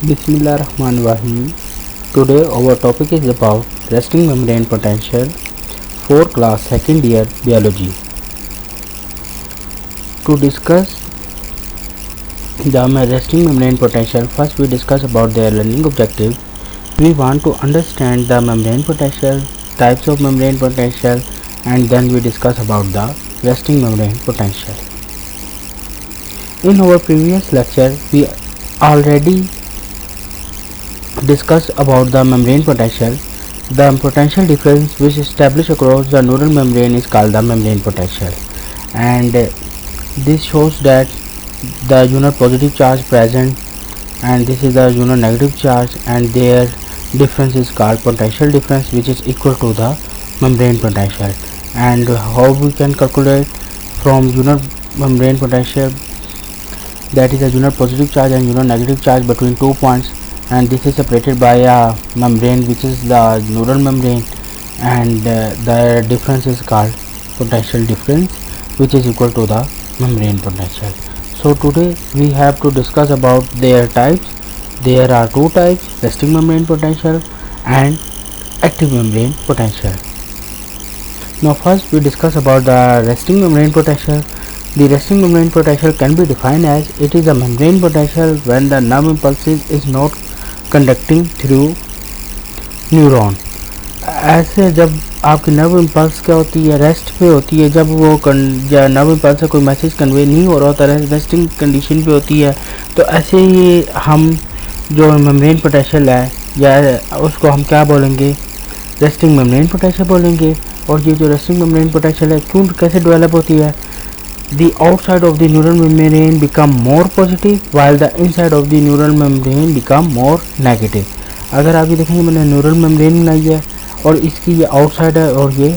Bismillahirrahmanirrahim. Today our topic is about resting membrane potential for class 2nd year biology. To discuss the resting membrane potential, first we discuss about their learning objective. We want to understand the membrane potential, types of membrane potential, and then we discuss about the resting membrane potential. In our previous lecture, we already discussed about the membrane potential. The potential difference which is established across the neural membrane is called the membrane potential, and this shows that the unit positive charge present and this is the unit negative charge, and their difference is called potential difference, which is equal to the membrane potential. And how we can calculate from unit membrane potential, that is a unit positive charge and unit negative charge between 2 points, and this is separated by a membrane which is the neural membrane, and the difference is called potential difference, which is equal to the membrane potential. So today we have to discuss about their types. There are two types: resting membrane potential and active membrane potential. Now first we discuss about the resting membrane potential. The resting membrane potential can be defined as it is a membrane potential when the nerve impulse is not conducting through neuron. ऐसे जब आपकी nerve impulse क्या होती है, rest पे होती है, जब वो नर्व इम्पल्स से कोई मैसेज कन्वे नहीं हो रहा होता, रेस्टिंग कंडीशन पे होती है, तो ऐसे ही हम जो मेम्ब्रेन पोटेंशियल है या उसको हम क्या बोलेंगे, रेस्टिंग मेम्ब्रेन पोटेंशियल बोलेंगे. और ये जो रेस्टिंग मेम्ब्रेन पोटेंशियल है क्यों कैसे डेवलप होती है, the outside of the neural membrane become more positive while the inside of the neural membrane become more negative. अगर आप ये देखेंगे मैंने न्यूरल मेम्ब्रेन बनाई है और इसकी ये आउटसाइड है और ये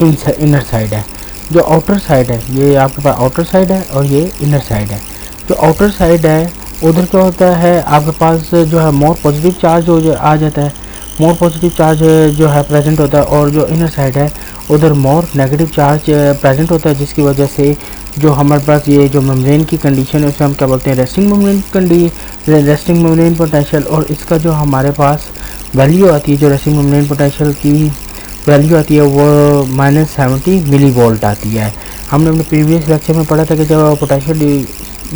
इनर साइड है. जो आउटर साइड है ये आपके पास आउटर साइड है और ये इनर साइड है. जो आउटर साइड है उधर क्या होता है, आपके पास जो है मोर पॉजिटिव चार्ज हो आ जाता है, मोर पॉजिटिव चार्ज जो है प्रेजेंट होता है, और जो इनर साइड है उधर मोर नेगेटिव चार्ज प्रेजेंट होता है, जिसकी वजह से जो हमारे पास ये जो मेम्ब्रेन की कंडीशन है उसे हम क्या बोलते हैं, रेस्टिंग मेम्ब्रेन पोटेंशियल. और इसका जो हमारे पास वैल्यू आती है, जो रेस्टिंग मेम्ब्रेन पोटेंशियल की वैल्यू आती है वो -70 मिली वोल्ट आती है. हमने अपने प्रीवियस लेक्चर में पढ़ा था कि जो पोटेंशियल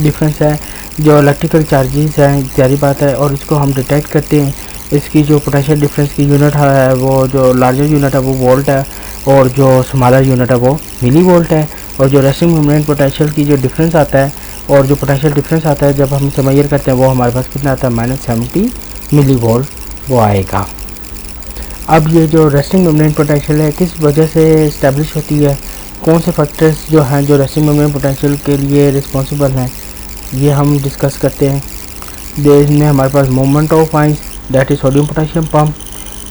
डिफरेंस है, जो इलेक्ट्रिकल चार्जेस हैं इत्यादि बात है, और इसको हम डिटेक्ट करते हैं. इसकी जो पोटेंशियल डिफरेंस की यूनिट है वो जो लार्जर यूनिट है वो वोल्ट है, और जो स्मॉलर यूनिट है वो मिली वोल्ट है. और जो रेस्टिंग मेम्ब्रेन पोटेंशियल की जो डिफरेंस आता है और जो पोटेंशियल डिफरेंस आता है जब हम इसे मेजर करते हैं वो हमारे पास कितना आता है, -70 मिली वोल्ट वो आएगा. अब ये जो रेस्टिंग मेम्ब्रेन पोटेंशियल है किस वजह से इस्टेब्लिश होती है, कौन से फैक्टर्स जो हैं जो रेस्टिंग मेम्ब्रेन पोटेंशियल के लिए रिस्पॉन्सिबल हैं, ये हम डिस्कस करते हैं. इसमें हमारे पास movement of ions, that is sodium potassium pump,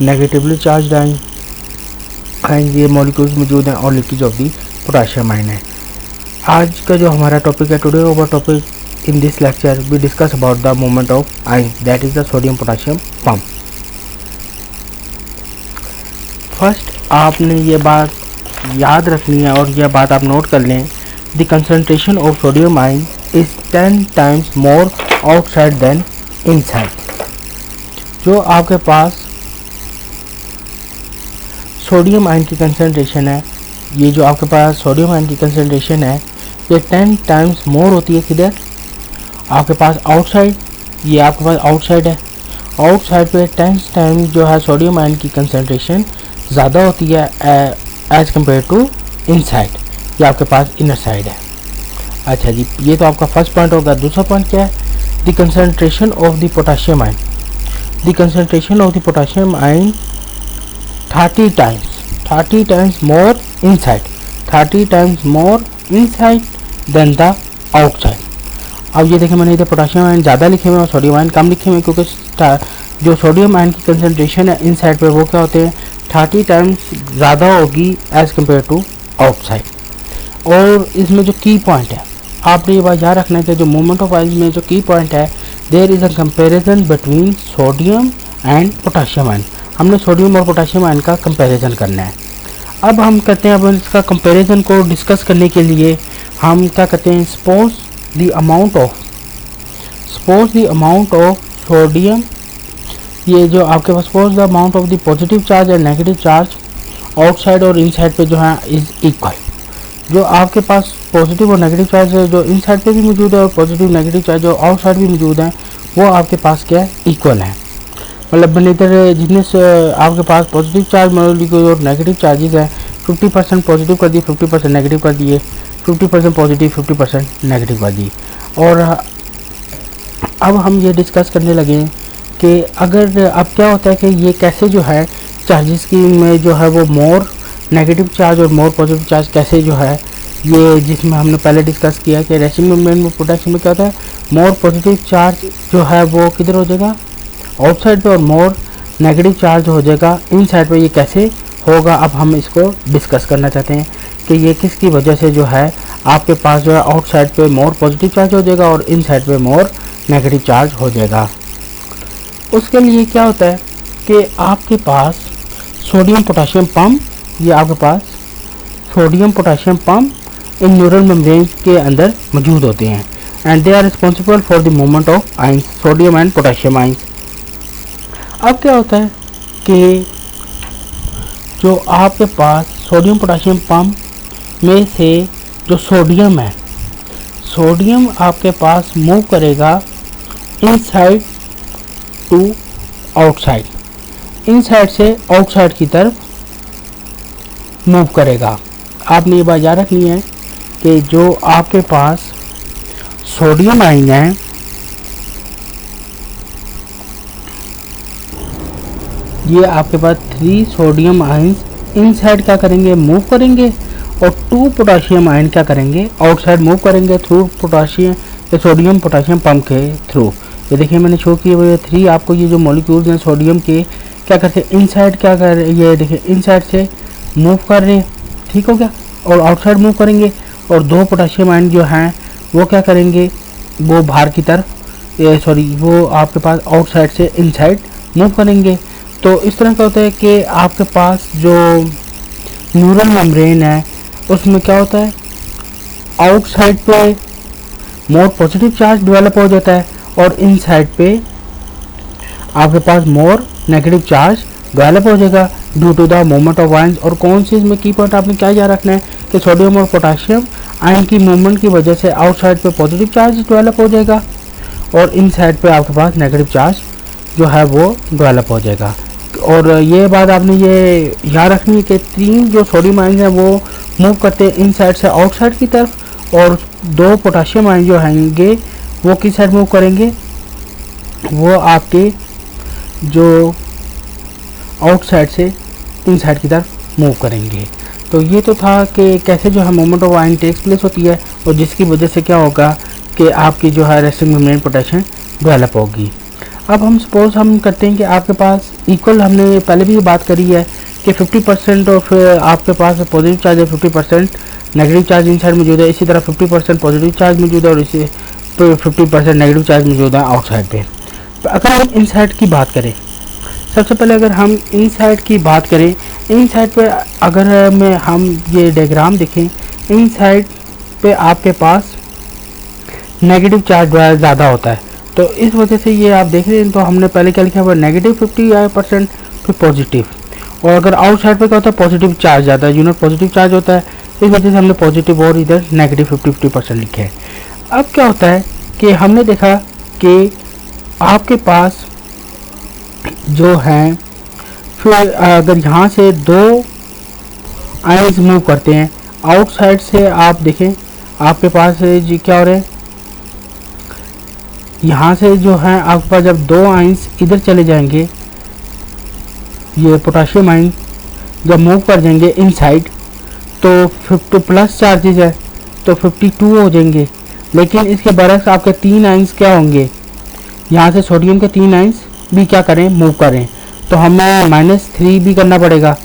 negatively charge ion ये मॉलिक्यूल्स मौजूद हैं, और लीकेज ऑफ दी पोटेशियम आइन है. आज का जो हमारा टॉपिक है, today over topic in this lecture we discuss about the movement of ion, that is the sodium potassium pump. First आपने ये बात याद रखनी है और यह बात आप नोट कर लें, the concentration of sodium ion is 10 times more outside than inside. जो आपके पास सोडियम आयन की कंसंट्रेशन है, ये जो आपके पास सोडियम आयन की कंसंट्रेशन है ये 10 टाइम्स मोर होती है किधर, आपके पास आउटसाइड. ये आपके पास आउटसाइड है, आउटसाइड पे 10 टाइम जो है सोडियम आयन की कंसंट्रेशन ज़्यादा होती है एज कम्पेयर टू इनसाइड. ये आपके पास इनर साइड है. अच्छा जी, ये तो आपका फर्स्ट पॉइंट होगा. दूसरा पॉइंट क्या है, the concentration of the potassium ion. The concentration of the potassium ion 30 times more inside, 30 times more inside than the outside. अब ये देखें मैंने इधर पोटेशियम आयन ज़्यादा लिखे हुए हैं और सोडियम आयन कम लिखे हुए हैं, क्योंकि जो सोडियम आयन की कंसंट्रेशन है इनसाइड पे वो क्या होते हैं 30 टाइम्स ज़्यादा होगी एज़ कम्पेयर टू आउटसाइड. और इसमें जो की पॉइंट है आपने ये बात याद रखना है कि जो मूवमेंट ऑफ आयन में जो की पॉइंट है, there is a comparison between sodium and potassium ion. हमने सोडियम और पोटेशियम आयन का कंपैरिजन करना है. अब हम कहते हैं, अब इसका कंपैरिजन को डिस्कस करने के लिए हम क्या कहते हैं, suppose the amount of sodium, ये जो आपके पास suppose the amount of the positive charge and negative charge outside और इनसाइड पे जो है इज इक्वल। जो आपके पास पॉजिटिव और नेगेटिव चार्ज है जो इनसाइड पे भी मौजूद है और पॉजिटिव नेगेटिव चार्ज जो आउटसाइड भी मौजूद है वो आपके पास क्या है, इक्वल है। मतलब इधर जितने से आपके पास पॉजिटिव चार्ज मॉलिक्यूल और नेगेटिव चार्जेस है 50% पॉजिटिव कर दिए, 50% नेगेटिव कर दिए, 50% पॉजिटिव 50% नेगेटिव कर दिए। और अब हम ये डिस्कस करने लगे हैं कि अगर अब क्या होता है कि ये कैसे जो है चार्जेस की में जो है वो मोर नेगेटिव चार्ज और मोर पॉजिटिव चार्ज कैसे जो है ये, जिसमें हमने पहले डिस्कस किया कि रेसिंग मेम्ब्रेन में पोटेशियम में क्या होता है, मोर पॉजिटिव चार्ज जो है वो किधर हो जाएगा, आउटसाइड पे, और मोर नेगेटिव चार्ज हो जाएगा इनसाइड पे। ये कैसे होगा अब हम इसको डिस्कस करना चाहते हैं कि ये किसकी वजह से जो है आपके पास जो है आउटसाइड पे मोर पॉजिटिव चार्ज हो जाएगा और इनसाइड पे मोर नेगेटिव चार्ज हो जाएगा। उसके लिए क्या होता है कि आपके पास सोडियम पोटेशियम पंप, ये आपके पास सोडियम पोटेशियम पंप इन न्यूरल मेम्ब्रेन के अंदर मौजूद होते हैं and they are responsible for the movement of ions, sodium and potassium ions. अब क्या होता है कि जो आपके पास सोडियम पोटेशियम पंप में से जो सोडियम है, सोडियम आपके पास मूव करेगा इनसाइड टू आउटसाइड, इनसाइड से आउटसाइड की तरफ मूव करेगा। आपने ये बात याद रखनी है कि जो आपके पास सोडियम आयन है ये आपके पास 3 सोडियम आयंस इनसाइड क्या करेंगे, मूव करेंगे, और 2 पोटेशियम आयन क्या करेंगे, आउटसाइड मूव करेंगे थ्रू पोटेशियम या सोडियम पोटेशियम पंप के थ्रू। ये देखिए मैंने शो किए हुए 3 आपको ये जो मॉलिक्यूल्स हैं सोडियम के क्या करते हैं, इनसाइड क्या कर रहे हैं, ये देखिए इनसाइड से मूव कर रहे हैं, ठीक हो गया, और आउटसाइड मूव करेंगे, और 2 पोटेशियम आयन जो हैं वो क्या करेंगे, वो बाहर की तरफ वो आपके पास आउटसाइड से इनसाइड मूव करेंगे। तो इस तरह का होता है कि आपके पास जो न्यूरल मेम्ब्रेन है उसमें क्या होता है, आउटसाइड पे मोर पॉजिटिव चार्ज डेवलप हो जाता है और इनसाइड पे आपके पास मोर नेगेटिव चार्ज डेवलप हो जाएगा due to the movement of ions. और कौन सी इसमें की पॉइंट आपने क्या याद रखना है कि सोडियम और पोटेशियम आयन की मूवमेंट की वजह से आउटसाइड पे पॉजिटिव चार्ज डेवलप हो जाएगा और इनसाइड पे आपके पास नेगेटिव चार्ज जो है वो डेवलप हो जाएगा। और ये बात आपने ये याद रखनी है कि 3 जो सोडियम आयन हैं वो मूव करते हैं इनसाइड से आउटसाइड की तरफ, और 2 पोटेशियम आयन जो हैंगे वो किस साइड मूव करेंगे, वो आपके जो आउटसाइड से इनसाइड की तरफ मूव करेंगे। तो ये तो था कि कैसे जो है movement of ion takes place होती है और जिसकी वजह से क्या होगा कि आपकी जो है रेस्टिंग मेम्ब्रेन पोटेशियम डेवलप होगी। अब हम सपोज हम करते हैं कि आपके पास इक्वल, हमने पहले भी बात करी है कि 50% ऑफ आपके पास पॉजिटिव चार्ज है, 50% नेगेटिव चार्ज इनसाइड मौजूद है, इसी तरह 50% पॉजिटिव चार्ज मौजूद है और इसी 50% नेगेटिव चार्ज मौजूद है आउटसाइड पे। अगर हम इनसाइड की बात करें, सबसे पहले अगर हम इनसाइड की बात करें, इनसाइड पे अगर में हम ये डायग्राम देखें, इनसाइड पे आपके पास नेगेटिव चार्ज ज़्यादा होता है, तो इस वजह से ये आप देख रहे हैं। तो हमने पहले क्या लिखा हुआ, नेगेटिव 50% फिर पॉजिटिव, और अगर आउटसाइड पे क्या होता है पॉजिटिव चार्ज ज़्यादा है, यूनिट पॉजिटिव चार्ज होता है, इस वजह से हमने पॉजिटिव और इधर नेगेटिव 50% लिखे हैं। अब क्या होता है कि हमने देखा कि आपके पास जो है फिर अगर यहाँ से 2 आयंस मूव करते हैं आउटसाइड से, आप देखें आपके पास जी क्या हो रहा है, यहाँ से जो है आपके पास जब 2 आयंस इधर चले जाएंगे, ये पोटेशियम आयन जब मूव कर जाएंगे इनसाइड तो 50 प्लस चार्जेज है तो 52 हो जाएंगे। लेकिन इसके बरक्स आपके 3 आयंस क्या होंगे, यहाँ से सोडियम के 3 आयंस भी क्या करें, मूव करें, तो हमें -3 भी करना पड़ेगा।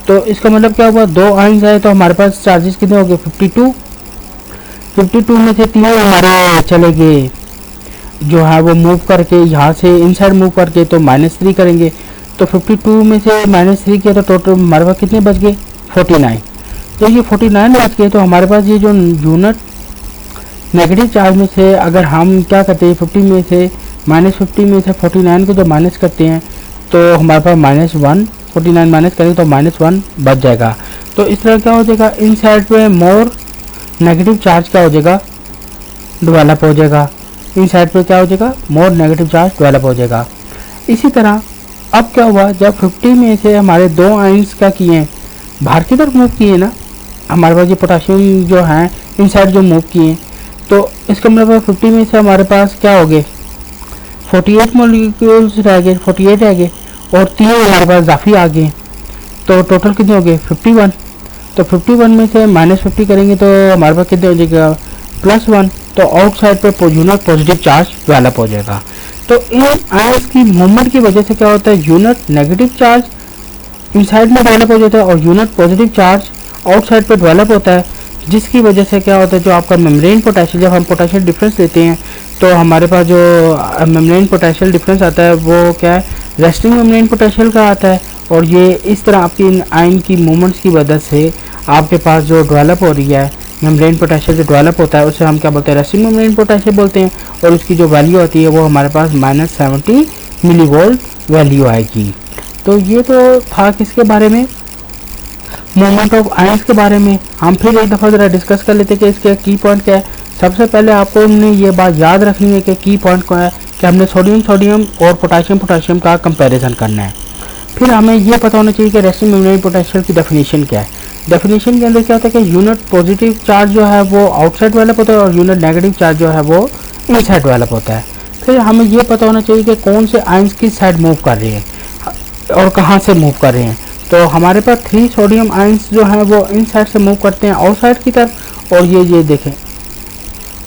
तो इसका मतलब क्या हुआ, 2 आयंस आए तो हमारे पास चार्जेस कितने हो गए, 52 में से 3 हमारे चले गए जो है वो मूव करके यहाँ से इनसाइड मूव करके, तो -3 करेंगे, तो 52 में से -3 किया तो टोटल हमारे पास कितने बच गए, 49। तो ये 49 बच गए, तो हमारे पास ये जो यूनिट नेगेटिव चार्ज में से अगर हम क्या करते हैं 50 में से -50 में से 49 को जब माइनस करते हैं तो हमारे पास -1, 49 माइनस करेंगे तो -1 बच जाएगा। तो इस तरह क्या हो जाएगा, इन साइड पे मोर नेगेटिव चार्ज क्या हो जाएगा, डेवलप हो जाएगा। इन साइड पे क्या हो जाएगा, मोर नेगेटिव चार्ज डेवलप हो जाएगा। इसी तरह अब क्या हुआ, जब 50 में से हमारे 2 आयंस क्या किए, बाहर की तरफ मूव किए ना, हमारे पास ये पोटाशियम जो है इन साइड जो मूव किए, तो इसका मतलब 50 में से हमारे पास क्या हो गए, 48 मॉलिक्यूल्स रह गए, 48 रह गए और 3 हमारे पास इजाफी आ गए, तो टोटल कितने हो गए 51। तो 51 में से -50 करेंगे तो हमारे पास कितने हो जाएगा, +1। तो आउटसाइड पे यूनिट पॉजिटिव चार्ज डेवलप हो जाएगा। तो इन आयंस की मूवमेंट की वजह से क्या होता है, यूनिट नेगेटिव चार्ज इनसाइड में डेवलप हो जाता है और यूनिट पॉजिटिव चार्ज आउटसाइड पे डेवलप होता है, जिसकी वजह से क्या होता है, जो आपका मेम्ब्रेन पोटेंशियल, जब हम पोटेंशियल डिफरेंस लेते हैं तो हमारे पास जो मेम्ब्रेन पोटेंशियल डिफरेंस आता है वो क्या है, रेस्टिंग मेम्ब्रेन पोटेंशियल का आता है। और ये इस तरह आपकी इन आयन की मूवमेंट्स की वजह से आपके पास जो डेवलप हो रही है मेम्ब्रेन पोटेंशियल, जो डेवलप होता है उसे हम क्या बोलते हैं, रेस्टिंग मेम्ब्रेन पोटेंशियल बोलते हैं। और उसकी जो वैल्यू होती है वो हमारे पास -70 मिलीवोल्ट वैल्यू आएगी। तो ये तो था किसके बारे में, मूवमेंट ऑफ आयंस के बारे में। हम फिर एक दफ़ा ज़रा डिस्कस कर लेते हैं कि इसके की पॉइंट क्या है। सबसे पहले आपको हमने ये बात याद रखनी है कि की पॉइंट क्या है, कि हमने सोडियम और पोटाशियम का कंपैरिजन करना है। फिर हमें ये पता होना चाहिए कि रेस्टिंग मेम्ब्रेन पोटेंशियल की डेफिनेशन क्या है। डेफिनेशन के अंदर क्या होता है कि यूनिट पॉजिटिव चार्ज जो है वो आउटसाइड डेवलप होता है और यूनिट नेगेटिव चार्ज जो है वो इनसाइड डेवलप होता है। फिर हमें ये पता होना चाहिए कि कौन से आयंस किस साइड मूव कर रहे हैं और कहाँ से मूव कर रहे हैं। तो हमारे पास 3 सोडियम आयंस जो हैं वो इन साइड से मूव करते हैं आउटसाइड की तरफ, और ये देखें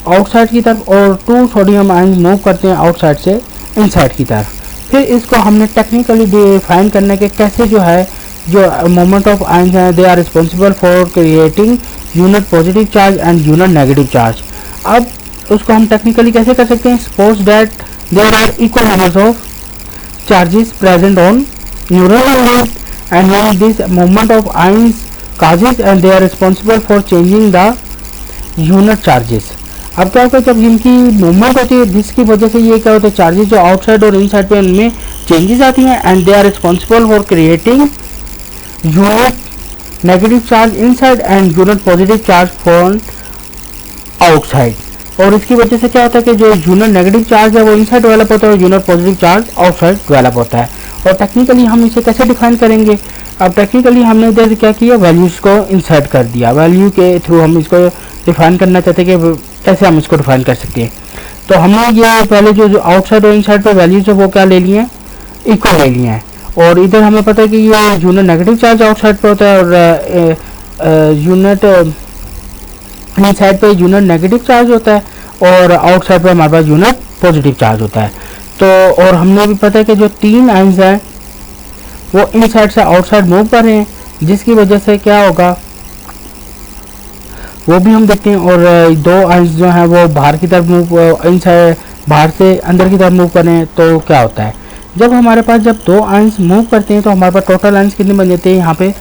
आउटसाइड की तरफ, और 2 सोडियम आयंस मूव करते हैं आउटसाइड से इनसाइड की तरफ। फिर इसको हमने टेक्निकली डिफाइन करना है कि कैसे जो है जो मोमेंट ऑफ आयंस हैं they are responsible for creating unit positive charge and unit negative charge. अब उसको हम टेक्निकली कैसे कर सकते हैं, suppose that there are equal numbers of charges present on neural membrane and when this movement of ions causes and they are responsible for changing the unit charges। अब क्या होता है, जब इनकी मूवमेंट होती है जिसकी वजह से ये क्या होता है, चार्जेस जो आउटसाइड और इनसाइड पे उनमें चेंजेस आती हैं and they are responsible for creating unit negative charge inside and unit positive charge for outside. और इसकी वजह से क्या होता है कि जो यूनिट नेगेटिव चार्ज है वो इनसाइड डेवलप होता है और unit positive charge outside develop होता है। और टेक्निकली हम इसे कैसे डिफाइन करेंगे, अब टेक्निकली हमने इधर क्या किया, वैल्यूज़ को इंसर्ट कर दिया। वैल्यू के थ्रू हम इसको डिफाइन करना चाहते हैं कि कैसे हम इसको डिफाइन कर सकते हैं। तो हमने ये पहले जो आउटसाइड और इनसाइड पर वैल्यूज है वो क्या ले लिए हैं, इक्वल ले लिए हैं। और इधर हमें पता है कि ये यूनिट नेगेटिव चार्ज आउटसाइड पर होता है और यूनिट इनसाइड पे यूनिट नेगेटिव चार्ज होता है और आउटसाइड पे हमारे पास यूनिट पॉजिटिव चार्ज होता है। तो और हमने भी पता है कि जो 3 आयंस हैं वो इनसाइड से आउटसाइड मूव कर रहे हैं, जिसकी वजह से क्या होगा वो भी हम देखते हैं। और 2 आयंस जो हैं वो बाहर की तरफ मूव, इनसाइड बाहर से अंदर की तरफ मूव कर रहे हैं। तो क्या होता है, जब हमारे पास जब 2 आयंस मूव करते हैं तो हमारे पास टोटल आयंस कितने बन जाते हैं यहाँ पे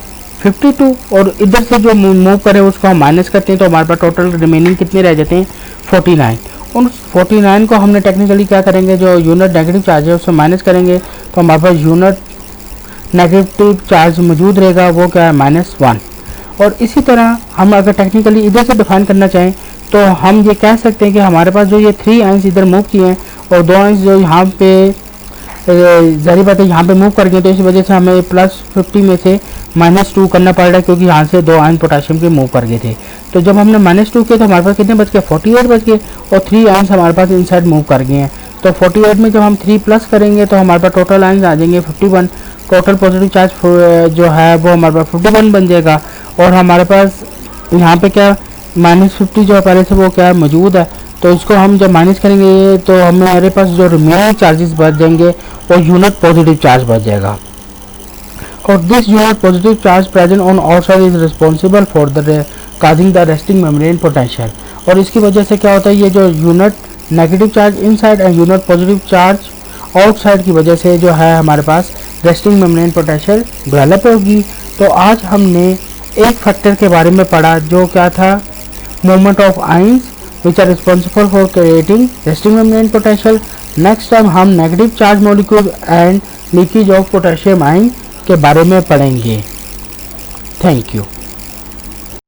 52, और इधर से जो मूव करें उसको हम माइनस करते हैं तो हमारे पास टोटल रिमेनिंग कितने रह जाते हैं 49। उन 49 को हमने टेक्निकली क्या करेंगे, जो यूनिट नेगेटिव चार्ज है उससे माइनस करेंगे तो हमारे पास यूनिट नेगेटिव चार्ज मौजूद रहेगा, वो क्या है -1। और इसी तरह हम अगर टेक्निकली इधर से डिफाइन करना चाहें तो हम ये कह सकते हैं कि हमारे पास जो ये 3 आयंस इधर मूव किए हैं और 2 आयंस जो यहाँ पे ज़ाहिर बात है यहाँ पे मूव कर गए, तो इस वजह से हमें +50 में से -2 करना पड़ रहा है, क्योंकि यहाँ से 2 आयन पोटेशियम के मूव कर गए थे। तो जब हमने -2 किया तो हमारे पास कितने बच गए 48 बच गए, और 3 आयंस हमारे पास इनसाइड मूव कर गए हैं। तो 48 में जब हम 3 प्लस करेंगे तो हमारे पास टोटल आयंस आ जाएंगे 51। टोटल पॉजिटिव चार्ज जो है वो हमारे पास 51 बन जाएगा। और हमारे पास यहाँ पे क्या -50 जो पहले से वो क्या मौजूद है, तो इसको हम जब माइनस करेंगे तो हमारे पास जो रिमेनिंग चार्जेस बच जाएंगे और यूनिट पॉजिटिव चार्ज बच जाएगा। और this unit positive charge present on outside is responsible for the causing the resting membrane potential. और इसकी वजह से क्या होता है, ये जो unit negative charge inside and unit positive charge outside की वजह से जो है हमारे पास रेस्टिंग मेम्ब्रेन पोटेंशियल डेवलप होगी। तो आज हमने एक फैक्टर के बारे में पढ़ा जो क्या था, movement of ions which are responsible for creating resting membrane potential। Next time हम negative charge molecule and leakage of potassium ion के बारे में पढ़ेंगे। Thank you.